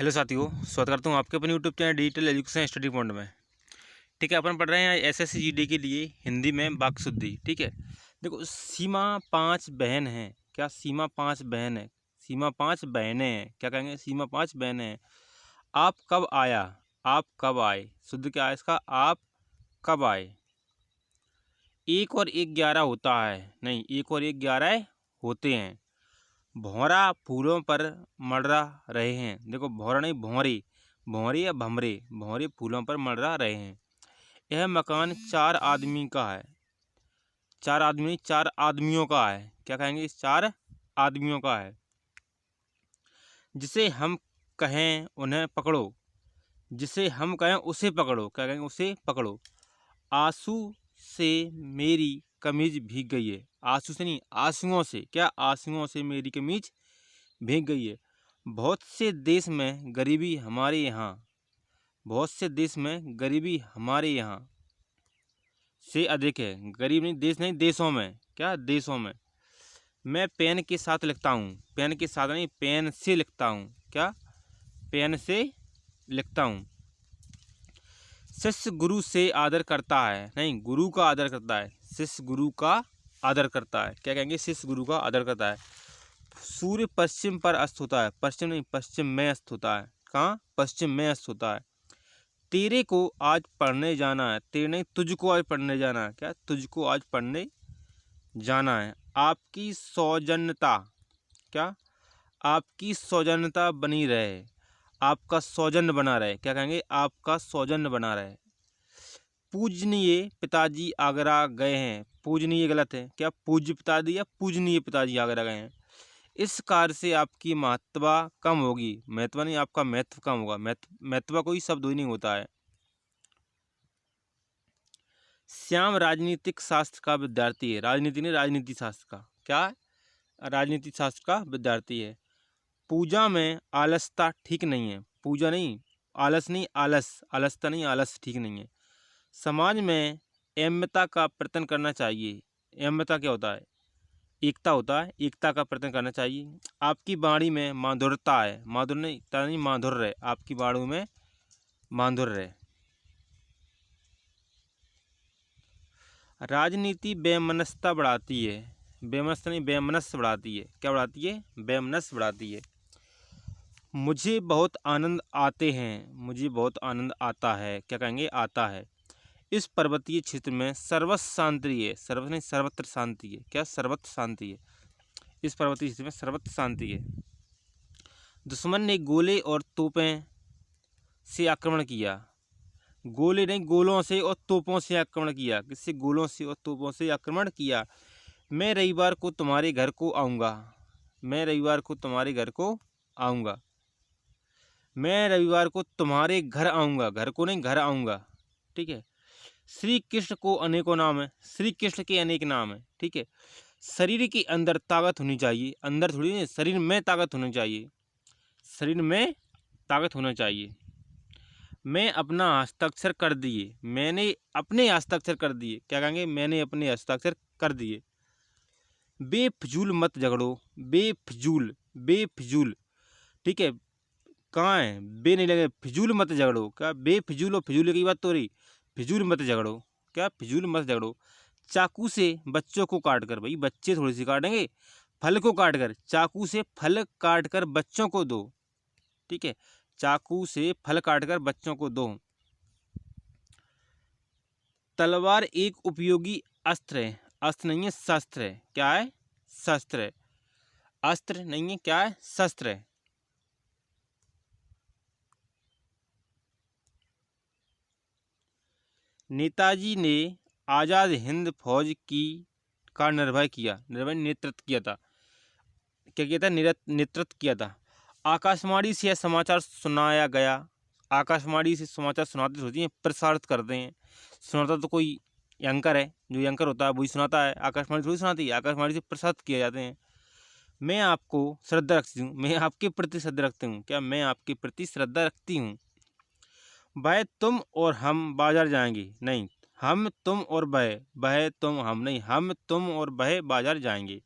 Hello साथियों, स्वागत करता हूँ आपके अपने YouTube channel digital education study point में। ठीक है, अपन पढ़ रहे हैं एसएससी जीडी के लिए हिंदी में वाक्शुद्धि। ठीक है, देखो सीमा 5 बहन हैं। क्या सीमा 5 बहन है? सीमा 5 बहनें हैं। क्या कहेंगे? सीमा 5 बहनें हैं। आप कब आया? आप कब आए? शुद्ध क्या है इसका? आप कब आए? 1 और 1 11 होता है? नहीं, 1 और 1 11 होते हैं। भौरा फूलों पर मंडरा रहे हैं। देखो भौरा नहीं, भौरे, भौरे या भमरे, भौरे फूलों पर मंडरा रहे हैं। यह मकान 4 आदमी का है। 4 आदमी नहीं, 4 आदमियों का है। क्या कहेंगे? इस 4 आदमियों का है। जिसे हम कहें उन्हें पकड़ो, जिसे हम कहें उसे पकड़ो। क्या कहेंगे? उसे पकड़ो। आंसू से मेरी कमीज भीग गई है। आंसू से नहीं, आंसुओं से। क्या? आंसुओं से मेरी कमीज भीग गई है। बहुत से देश में गरीबी हमारे यहाँ, बहुत से देश में गरीबी हमारे यहाँ से अधिक है। गरीब नहीं, देश नहीं, देशों में। क्या? देशों में। मैं पेन के साथ लिखता हूँ। पेन के साथ नहीं, पेन से लिखता हूँ। क्या? पेन से लिखता हूँ। शिष्य गुरु से आदर करता है। नहीं, गुरु का आदर करता है। शिष्य गुरु का आदर करता है। क्या कहेंगे? शिष्य गुरु का आदर करता है। सूर्य पश्चिम पर अस्त होता है। पश्चिम नहीं, पश्चिम में अस्त होता है। कहाँ? पश्चिम में अस्त होता है। तेरे को आज पढ़ने जाना है। तेरे नहीं, तुझको आज पढ़ने जाना है। क्या? तुझको आज पढ़ने जाना है। आपकी सौजन्यता। क्या? आपकी सौजन्यता बनी रहे। आपका सौजन्य बना रहे। क्या कहेंगे? आपका सौजन्य बना रहे। पूजनीय पिताजी आगरा गए हैं। पूजनीय गलत है। क्या? पूज्य पिताजी या पूजनीय पिताजी आगरा गए हैं। इस कार्य से आपकी महत्ता कम होगी। महत्व नहीं, आपका महत्व कम होगा। महत्व कोई शब्द ही नहीं होता है। श्याम राजनीतिक शास्त्र का विद्यार्थी है। राजनीति नहीं, राजनीति शास्त्र का। क्या? राजनीति शास्त्र का विद्यार्थी है। पूजा में आलसता ठीक नहीं है। पूजा नहीं, आलस नहीं, आलस, आलसता नहीं, आलस ठीक नहीं है। समाज में एम्यता का प्रयत्न करना चाहिए। एम्यता क्या होता है? एकता होता है। एकता का प्रयत्न करना चाहिए। आपकी वाणी में माधुर्यता है। माधुर्य नहीं, ता नहीं, माधुर्य है। आपकी वाणी में माधुर्य है। राजनीति बेमनस्ता बढ़ाती है। बेमनस्ता नहीं, बेमनस बढ़ाती है। क्या बढ़ाती है? बेमनस बढ़ाती है। मुझे बहुत आनंद आते हैं। मुझे बहुत आनंद आता है। क्या कहेंगे? आता है। इस पर्वतीय क्षेत्र में सर्वत्र शांति है। सर्वत्र नहीं, सर्वत्र शांति है। क्या? सर्वत्र शांति है। इस पर्वतीय क्षेत्र में सर्वत्र शांति है। दुश्मन ने गोले और तोपें से आक्रमण किया। गोले नहीं, गोलों से और तोपों से आक्रमण किया। किससे? गोलों से और तोपों से आक्रमण किया। मैं रविवार को तुम्हारे घर को आऊँगा। मैं रविवार को तुम्हारे घर को आऊँगा। मैं रविवार को तुम्हारे घर आऊँगा। घर को नहीं, घर आऊँगा। ठीक है। श्री कृष्ण को अनेकों नाम है। श्री कृष्ण के अनेक नाम है। ठीक है। शरीर के अंदर ताकत होनी चाहिए। अंदर थोड़ी नहीं, शरीर में ताकत होनी चाहिए। शरीर में ताकत होना चाहिए। मैं अपना हस्ताक्षर कर दिए। मैंने अपने हस्ताक्षर कर दिए। क्या कहेंगे? मैंने अपने हस्ताक्षर कर दिए। बेफजूल मत झगड़ो। बेफजूल, बेफजूल। ठीक है। कहाँ है? बे नहीं लगे, फिजूल मत झगड़ो। क्या? बेफिजूल और फिजूल की बात तो रही। फिजूल मत झगड़ो। क्या? फिजूल मत झगड़ो। चाकू से बच्चों को काट कर, भाई बच्चे थोड़ी सी काटेंगे, फल को काट कर। चाकू से फल काट कर बच्चों को दो। ठीक है। चाकू से फल काट कर बच्चों को दो। तलवार एक उपयोगी अस्त्र है। अस्त्र नहीं है, शस्त्र है। क्या है? शस्त्र है। अस्त्र नहीं है, क्या है? शस्त्र है। नेताजी ने आज़ाद हिंद फौज का निर्भय किया। निर्भय नेतृत्व किया था। क्या किया था? नेतृत्व किया था। आकाशवाणी से यह समाचार सुनाया गया। आकाशवाणी से समाचार सुनाते होती हैं, प्रसारित करते हैं। सुनाता तो कोई एंकर है। जो एंकर होता है वही सुनाता है। आकाशवाणी थोड़ी सुनाती है। आकाशवाणी से प्रसारित किए जाते हैं। मैं आपको श्रद्धा रखती हूँ। मैं आपके प्रति श्रद्धा रखती हूँ। क्या? मैं आपके प्रति श्रद्धा रखती हूँ। वह तुम और हम बाजार जाएंगे। नहीं, हम तुम और वह तुम हम नहीं, हम तुम और वह बाजार जाएंगे।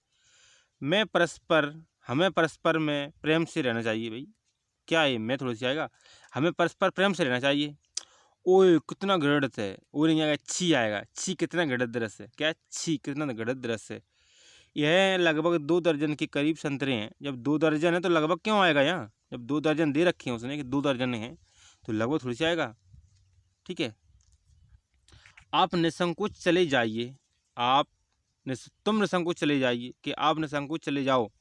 मैं परस्पर हमें परस्पर में प्रेम से रहना चाहिए भाई। क्या है, मैं थोड़ी सी आएगा। हमें परस्पर प्रेम से रहना चाहिए। ओए कितना घृणित है, ओ नहीं आएगा, छी आएगा, छी कितना घृणित दृश्य है, क्या छी कितना घृणित दृश्य है। यह लगभग 2 दर्जन के करीब संतरे हैं। जब 2 दर्जन है तो लगभग क्यों आएगा यहाँ, जब 2 दर्जन दे रखे हैं उसने कि 2 दर्जन हैं तो लगभग थोड़ी सी आएगा। ठीक है, आप निसंकोच चले जाइए, तुम निसंकोच चले जाइए, कि आप निसंकोच चले जाओ,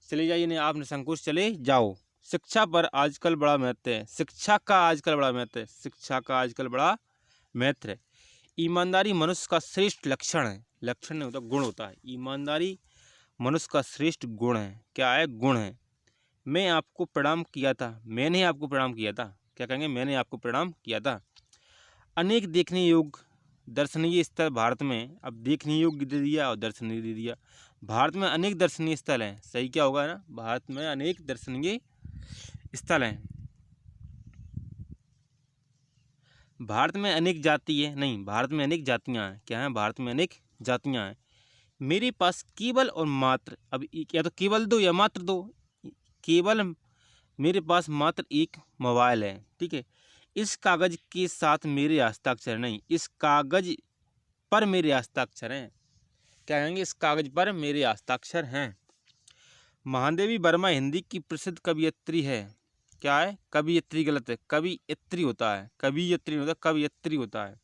चले जाइए नहीं, आप निसंकोच चले जाओ। शिक्षा पर आजकल बड़ा महत्व है, शिक्षा का आजकल बड़ा महत्व है, शिक्षा का आजकल बड़ा महत्व है। ईमानदारी मनुष्य का श्रेष्ठ लक्षण है, लक्षण नहीं होता, गुण होता है। ईमानदारी मनुष्य का श्रेष्ठ गुण है, क्या है, गुण है। मैं आपको प्रणाम किया था, मैंने आपको प्रणाम किया था, क्या कहेंगे, मैंने आपको प्रणाम किया था। अनेक देखने योग्य दर्शनीय स्थल भारत में, अब देखने योग्य दे दिया और दर्शनीय दे दिया। भारत में अनेक दर्शनीय स्थल हैं, सही क्या होगा ना, भारत में अनेक दर्शनीय स्थल हैं। भारत में अनेक जाति है, नहीं, भारत में अनेक जातियां हैं, क्या है, भारत में अनेक जातियां हैं। मेरे पास केवल और मात्र, अब या तो केवल दो या मात्र दो, केवल मेरे पास मात्र एक मोबाइल है। ठीक है, इस कागज के साथ मेरे हस्ताक्षर नहीं, इस कागज पर मेरे हस्ताक्षर हैं, क्या कहेंगे, इस कागज पर मेरे हस्ताक्षर हैं। महादेवी वर्मा हिंदी की प्रसिद्ध कवयित्री है, क्या है, कवयित्री गलत है, कवयित्री होता है, कवयित्री होता है, कवयित्री होता है।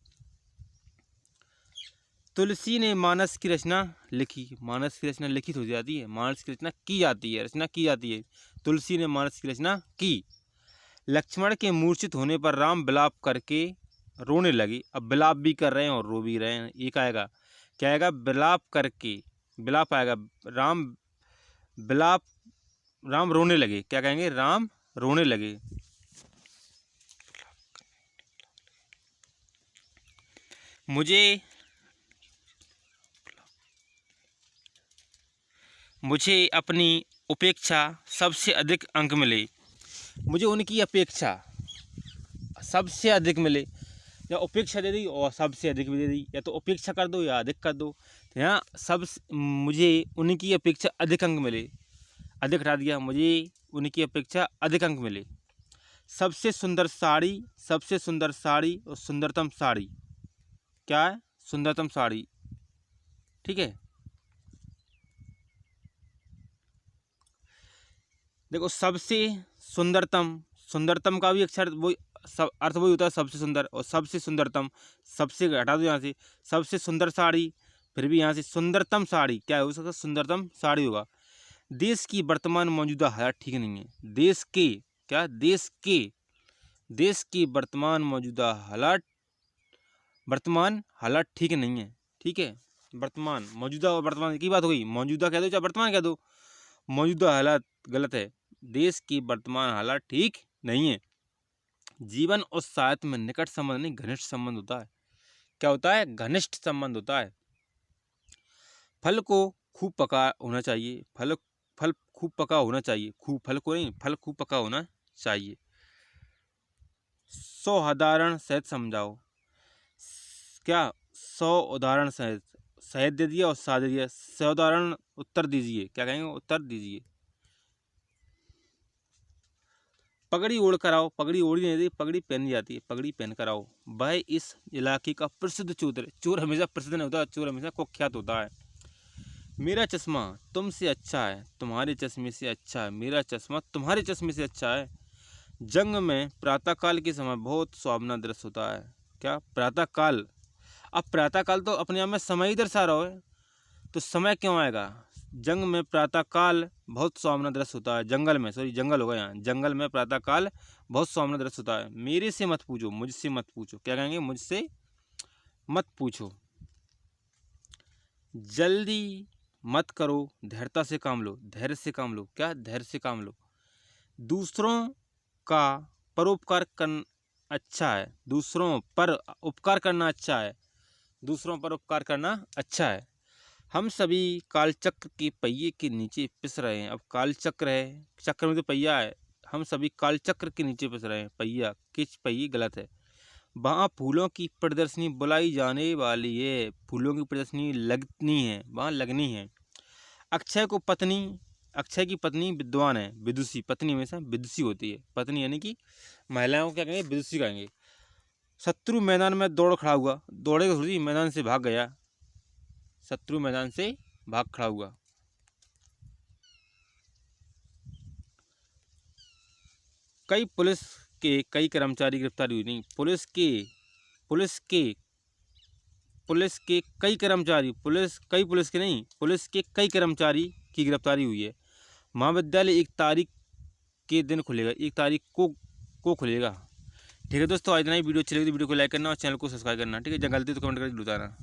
तुलसी ने मानस की रचना लिखी, मानस की रचना लिखित हो जाती है, मानस की रचना की जाती है, रचना की जाती है। तुलसी ने मानस की रचना की। लक्ष्मण के मूर्छित होने पर राम विलाप करके रोने लगे, अब विलाप भी कर रहे हैं और रो भी रहे हैं, एक आएगा, क्या आएगा, विलाप करके, विलाप आएगा, राम विलाप, राम रोने लगे, क्या कहेंगे, राम रोने लगे। मुझे अपनी उपेक्षा सबसे अधिक अंक मिले, मुझे उनकी अपेक्षा सबसे अधिक मिले, या उपेक्षा दे दी और सबसे अधिक भी दे दी, या तो उपेक्षा कर दो या अधिक कर दो, तो यहाँ मुझे उनकी अपेक्षा अधिक अंक मिले, अधिक हटा दिया, मुझे उनकी अपेक्षा अधिक अंक मिले। सबसे सुंदर साड़ी, सबसे सुंदर साड़ी और सुंदरतम साड़ी, क्या है, सुंदरतम साड़ी। ठीक है, देखो सबसे सुंदरतम, सुंदरतम का भी अक्षर वही, सब अर्थ वही होता है, सबसे सुंदर, और सबसे सुंदरतम, सबसे हटा दो यहाँ से, सबसे सुंदर साड़ी, फिर भी यहाँ से सुंदरतम साड़ी, क्या हो सकता है, सुंदरतम साड़ी होगा। देश की वर्तमान मौजूदा हालत ठीक नहीं है, देश के, क्या, देश की वर्तमान मौजूदा हालत, वर्तमान हालत ठीक नहीं है। ठीक है, वर्तमान, मौजूदा और वर्तमान की बात हो गई, मौजूदा कह दो चाहे वर्तमान कह दो, मौजूदा हालत गलत है, देश की वर्तमान हालत ठीक नहीं है। जीवन और साहित्य में निकट संबंध नहीं, घनिष्ठ संबंध होता है, क्या होता है, घनिष्ठ संबंध होता है। फल को खूब पका होना चाहिए, फल खूब पका होना चाहिए, खूब फल को नहीं, फल खूब पका होना चाहिए। सौ उदाहरण सहित समझाओ, क्या, 100 उदाहरण सहित दे दिया और साथ दे दिया, 100 उदाहरण उत्तर दीजिए, क्या कहेंगे, उत्तर दीजिए। पगड़ी ओढ़ कर आओ, पगड़ी ओढ़ी नहीं दी, पगड़ी पहनी जाती है, पगड़ी पहन कर आओ। वह इस इलाके का प्रसिद्ध चोर है, चोर हमेशा प्रसिद्ध नहीं होता, चोर हमेशा कुख्यात होता है। मेरा चश्मा तुमसे अच्छा है, तुम्हारे चश्मे से अच्छा है, मेरा चश्मा तुम्हारे चश्मे से अच्छा है। जंग में प्रातःकाल के समय बहुत सुहावना दृश्य होता है, क्या, प्रातःकाल, अब प्रातःकाल तो अपने आप में समय ही दर्शा रहा है, तो समय क्यों आएगा, जंग में प्रातःकाल बहुत सुहावना दृश्य होता है, जंगल में, सॉरी जंगल होगा यहाँ, जंगल में प्रातःकाल बहुत सुहावना दृश्य होता है। मेरे से मत पूछो, मुझसे मत पूछो, क्या कहेंगे, मुझसे मत पूछो। जल्दी मत करो, धैर्यता से काम लो, धैर्य से काम लो, क्या, धैर्य से काम लो। दूसरों का परोपकार करना अच्छा है, दूसरों पर उपकार करना अच्छा है, दूसरों पर उपकार करना अच्छा है। हम सभी कालचक्र के पहिए के नीचे पिस रहे हैं, अब कालचक्र है, चक्र में तो पहिया है, हम सभी कालचक्र के नीचे पिस रहे हैं, पहिया, किस पहिए गलत है। वहाँ फूलों की प्रदर्शनी बुलाई जाने वाली है, फूलों की प्रदर्शनी लगनी है, वहाँ लगनी है। अक्षय को पत्नी अक्षय की पत्नी विद्वान है, विदुषी। पत्नी हमेशा विदुषी होती है, पत्नी यानी कि महिलाओं को क्या कहेंगे, विदुषी कहेंगे। शत्रु मैदान में दौड़ खड़ा हुआ, दौड़ेगा थोड़ी, मैदान से भाग गया। शत्रु मैदान से भाग खड़ा हुआ। कई कर्मचारी गिरफ्तार हुए, नहीं, पुलिस के कई कर्मचारी की गिरफ्तारी हुई है। महाविद्यालय 1 तारीख के दिन खुलेगा, 1 तारीख को खुलेगा। ठीक है दोस्तों, आज इतना ही। वीडियो अच्छी लगी तो वीडियो को लाइक करना और चैनल को सब्सक्राइब करना। ठीक है, जब गलती तो कमेंट करके बताना।